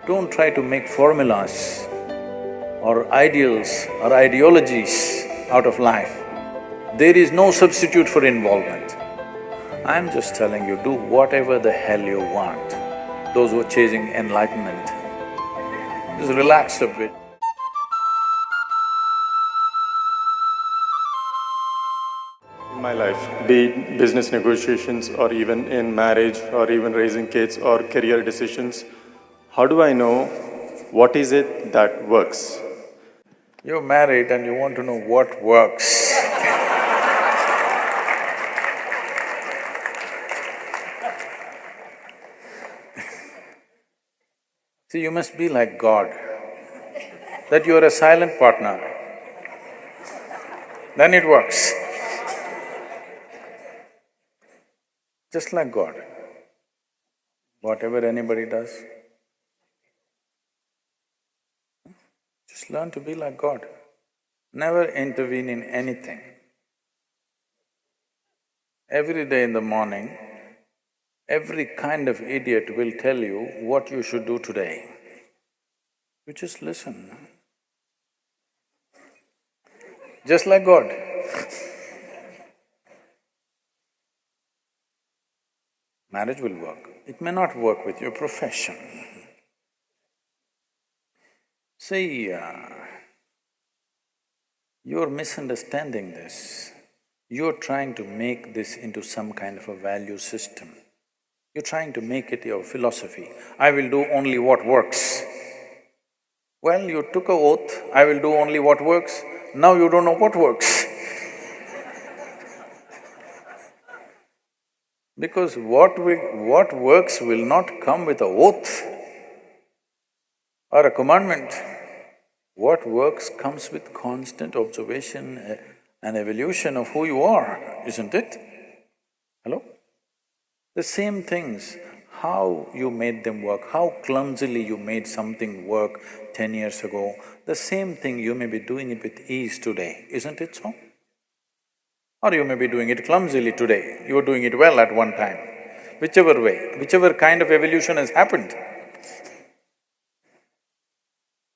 Don't try to make formulas or ideals or ideologies out of life. There is no substitute for involvement. I'm just telling you, do whatever the hell you want. Those who are chasing enlightenment, just relax a bit. In my life, be it business negotiations or even in marriage or even raising kids or career decisions, how do I know what is it that works? You're married and you want to know what works. See, you must be like God, that you're a silent partner, then it works. Just like God. Whatever anybody does, just learn to be like God. Never intervene in anything. Every day in the morning, every kind of idiot will tell you what you should do today. You just listen. Just like God. Marriage will work. It may not work with your profession. See, you're misunderstanding this. You're trying to make this into some kind of a value system. You're trying to make it your philosophy. I will do only what works. Well, you took a oath, I will do only what works. Now you don't know what works. Because what works will not come with a oath or a commandment. What works comes with constant observation and evolution of who you are, isn't it? Hello? The same things, how you made them work, how clumsily you made something work 10 years ago, the same thing you may be doing it with ease today, isn't it so? Or you may be doing it clumsily today, you were doing it well at one time. Whichever way, whichever kind of evolution has happened.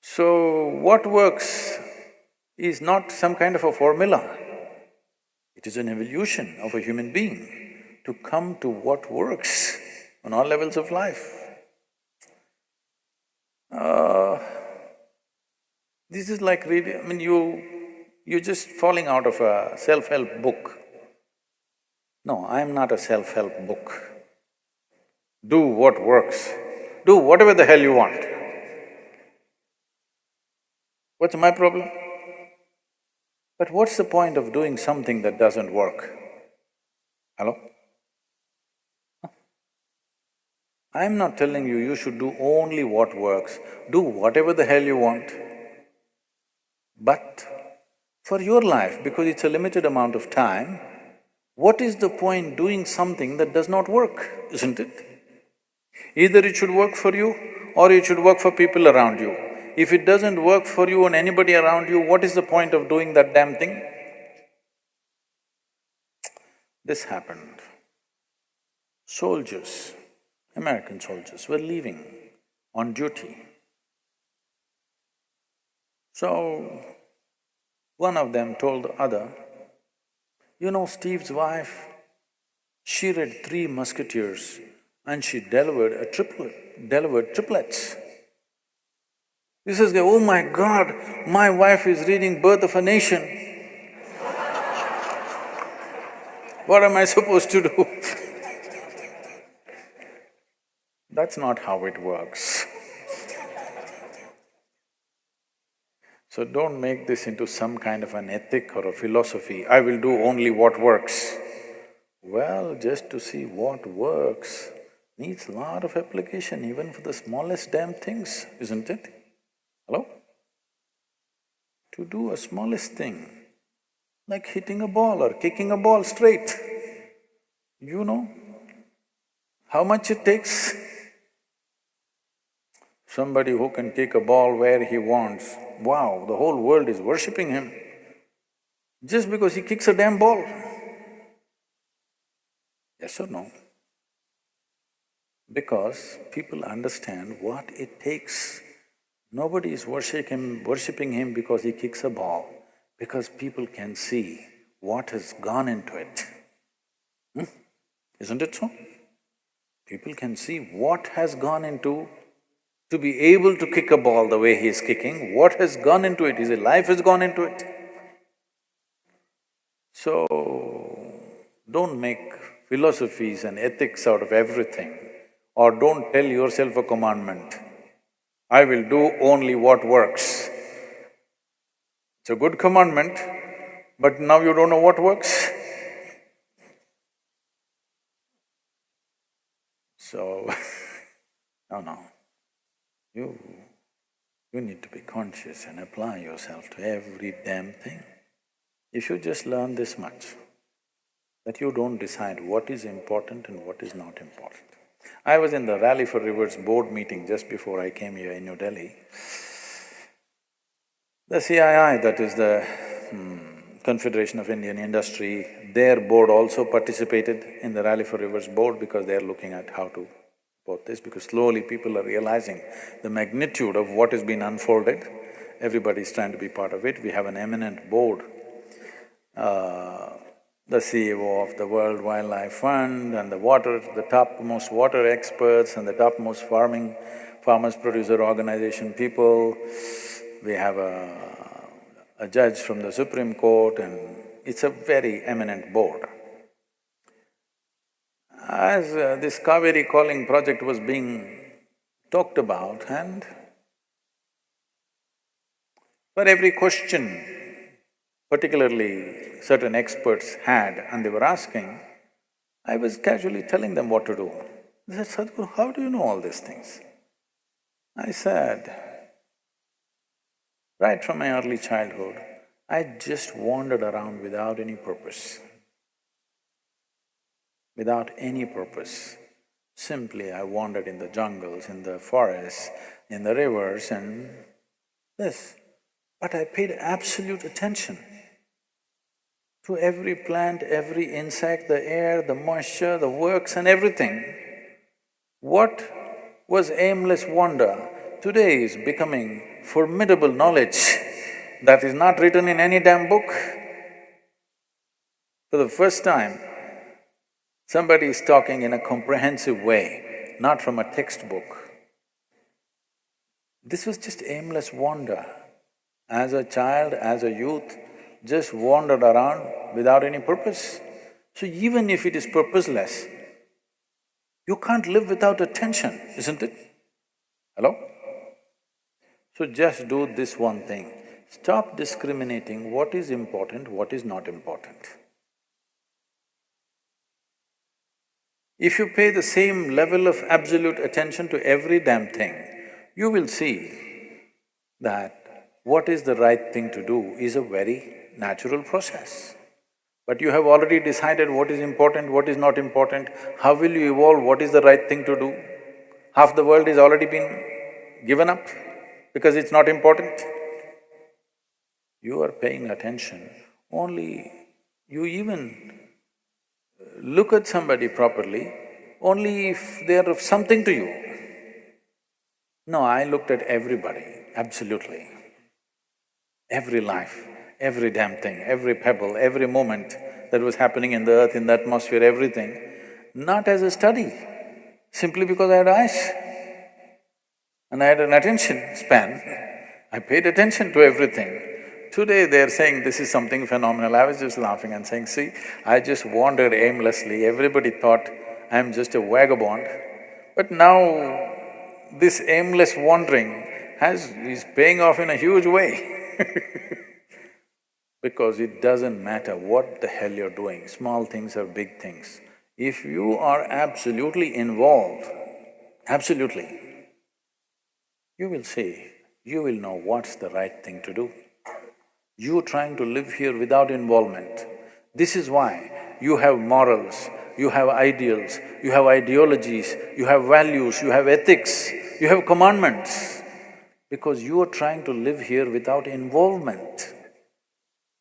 So, what works is not some kind of a formula. It is an evolution of a human being to come to what works on all levels of life. This is like reading… I mean, you're just falling out of a self-help book. No, I'm not a self-help book. Do what works. Do whatever the hell you want. What's my problem? But what's the point of doing something that doesn't work? Hello? I'm not telling you, you should do only what works. Do whatever the hell you want. But for your life, because it's a limited amount of time, what is the point doing something that does not work, isn't it? Either it should work for you or it should work for people around you. If it doesn't work for you and anybody around you, what is the point of doing that damn thing? This happened. Soldiers, American soldiers were leaving on duty. So, one of them told the other, you know, Steve's wife, she read 3 Musketeers and she delivered triplets. This is, oh my God, my wife is reading Birth of a Nation. What am I supposed to do? That's not how it works. So don't make this into some kind of an ethic or a philosophy, I will do only what works. Well, just to see what works needs a lot of application even for the smallest damn things, isn't it? Hello? To do a smallest thing, like hitting a ball or kicking a ball straight, you know how much it takes? Somebody who can kick a ball where he wants, wow, the whole world is worshipping him just because he kicks a damn ball. Yes or no? because people understand what it takes. Nobody is worshipping him because he kicks a ball, because people can see what has gone into it. Isn't it so? People can see what has gone into to be able to kick a ball the way he is kicking, what has gone into it, his life has gone into it. So, don't make philosophies and ethics out of everything, or don't tell yourself a commandment, I will do only what works. It's a good commandment, but now you don't know what works. So, no. You need to be conscious and apply yourself to every damn thing. If you just learn this much, that you don't decide what is important and what is not important. I was in the Rally for Rivers board meeting just before I came here in New Delhi. The CII, that is the Confederation of Indian Industry, their board also participated in the Rally for Rivers board because they're looking at how to support this, because slowly people are realizing the magnitude of what has been unfolded. Everybody's trying to be part of it. We have an eminent board, the CEO of the World Wildlife Fund and the topmost water experts and the topmost farmers producer organization people. We have a judge from the Supreme Court, and it's a very eminent board. As this Kaveri calling project was being talked about, and for every question particularly certain experts had and they were asking, I was casually telling them what to do. They said, Sadhguru, how do you know all these things? I said, right from my early childhood, I just wandered around without any purpose. Without any purpose. Simply I wandered in the jungles, in the forests, in the rivers and this. But I paid absolute attention to every plant, every insect, the air, the moisture, the works and everything. What was aimless wonder today is becoming formidable knowledge that is not written in any damn book. For the first time, somebody is talking in a comprehensive way, not from a textbook. This was just aimless wonder. As a child, as a youth, just wandered around without any purpose. So even if it is purposeless, you can't live without attention, isn't it? Hello? So just do this one thing, stop discriminating what is important, what is not important. If you pay the same level of absolute attention to every damn thing, you will see that what is the right thing to do is a very natural process. But you have already decided what is important, what is not important, how will you evolve, what is the right thing to do? Half the world is already been given up because it's not important. You are paying attention, only you even look at somebody properly only if they are of something to you. No, I looked at everybody, absolutely. Every life, every damn thing, every pebble, every moment that was happening in the earth, in the atmosphere, everything, not as a study, simply because I had eyes and I had an attention span. I paid attention to everything. Today they're saying this is something phenomenal. I was just laughing and saying, see, I just wandered aimlessly, everybody thought I'm just a vagabond. But now this aimless wandering is paying off in a huge way. Because it doesn't matter what the hell you're doing, small things or big things. If you are absolutely involved, absolutely, you will see, you will know what's the right thing to do. You trying to live here without involvement. This is why you have morals, you have ideals, you have ideologies, you have values, you have ethics, you have commandments, because you are trying to live here without involvement.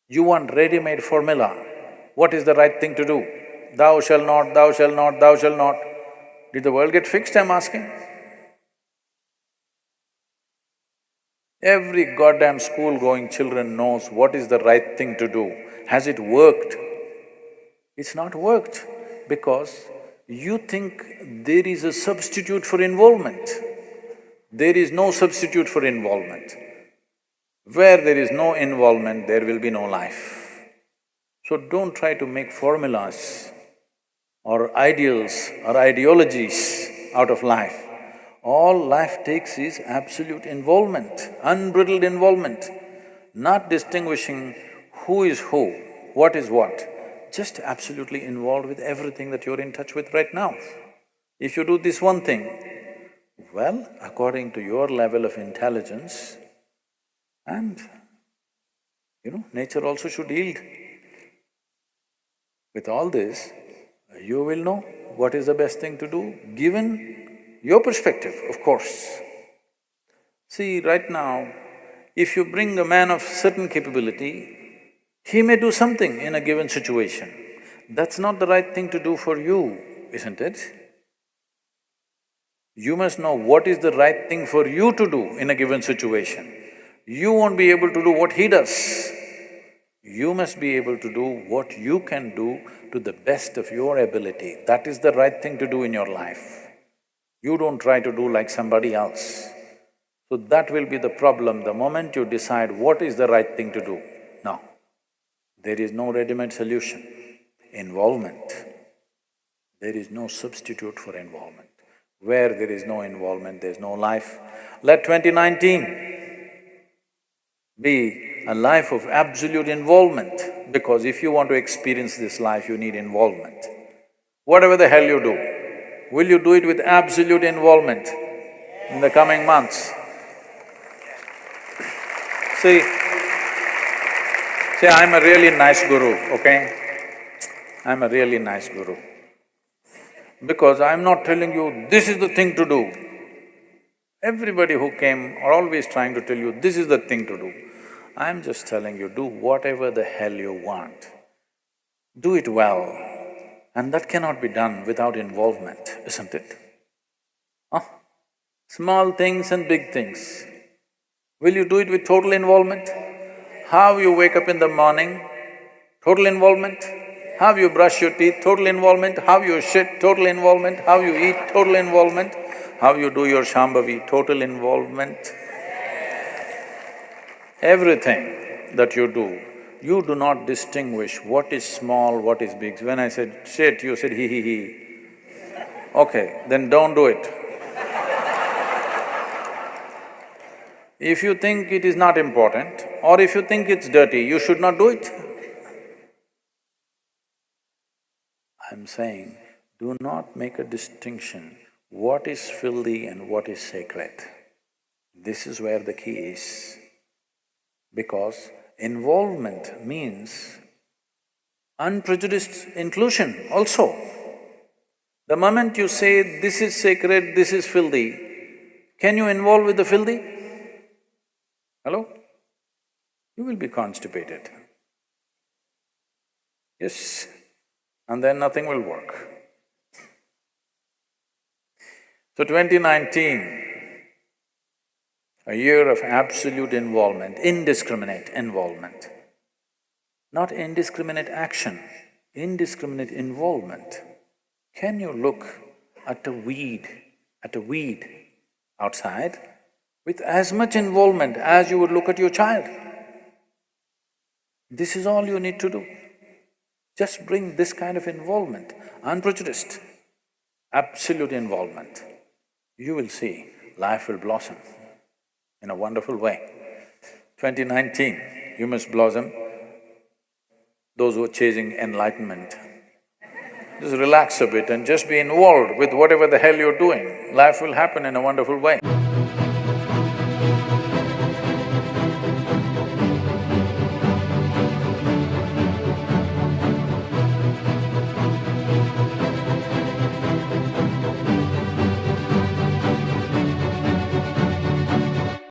You want ready-made formula. What is the right thing to do? Thou shalt not, thou shalt not, thou shalt not. Did the world get fixed, I'm asking? Every goddamn school-going children knows what is the right thing to do. Has it worked? It's not worked because you think there is a substitute for involvement. There is no substitute for involvement. Where there is no involvement, there will be no life. So don't try to make formulas or ideals or ideologies out of life. All life takes is absolute involvement, unbridled involvement, not distinguishing who is who, what is what, just absolutely involved with everything that you're in touch with right now. If you do this one thing, well, according to your level of intelligence, and nature also should yield. With all this, you will know what is the best thing to do, given your perspective, of course. See, right now, if you bring a man of certain capability, he may do something in a given situation. That's not the right thing to do for you, isn't it? You must know what is the right thing for you to do in a given situation. You won't be able to do what he does. You must be able to do what you can do to the best of your ability. That is the right thing to do in your life. You don't try to do like somebody else. So that will be the problem the moment you decide what is the right thing to do. No, there is no ready-made solution. Involvement. There is no substitute for involvement. Where there is no involvement, there is no life. Let 2019 be a life of absolute involvement, because if you want to experience this life, you need involvement. Whatever the hell you do, will you do it with absolute involvement in the coming months? See, I'm a really nice guru, okay? I'm a really nice guru. Because I'm not telling you, this is the thing to do. Everybody who came are always trying to tell you, this is the thing to do. I'm just telling you, do whatever the hell you want. Do it well. And that cannot be done without involvement, isn't it? Huh? Small things and big things. Will you do it with total involvement? How you wake up in the morning, total involvement. How you brush your teeth, total involvement. How you shit, total involvement. How you eat, total involvement. How you do your Shambhavi, total involvement. Everything that you do not distinguish what is small, what is big. When I said shit, you said he. Okay, then don't do it. If you think it is not important, or if you think it's dirty, you should not do it. I'm saying, do not make a distinction what is filthy and what is sacred. This is where the key is. Because involvement means unprejudiced inclusion also. The moment you say, this is sacred, this is filthy, can you involve with the filthy? Hello? You will be constipated. Yes, and then nothing will work. So 2019, a year of absolute involvement, indiscriminate involvement. Not indiscriminate action, indiscriminate involvement. Can you look at a weed outside with as much involvement as you would look at your child? This is all you need to do. Just bring this kind of involvement, unprejudiced, absolute involvement. You will see life will blossom in a wonderful way. 2019, you must blossom. Those who are chasing enlightenment, just relax a bit and just be involved with whatever the hell you're doing. Life will happen in a wonderful way.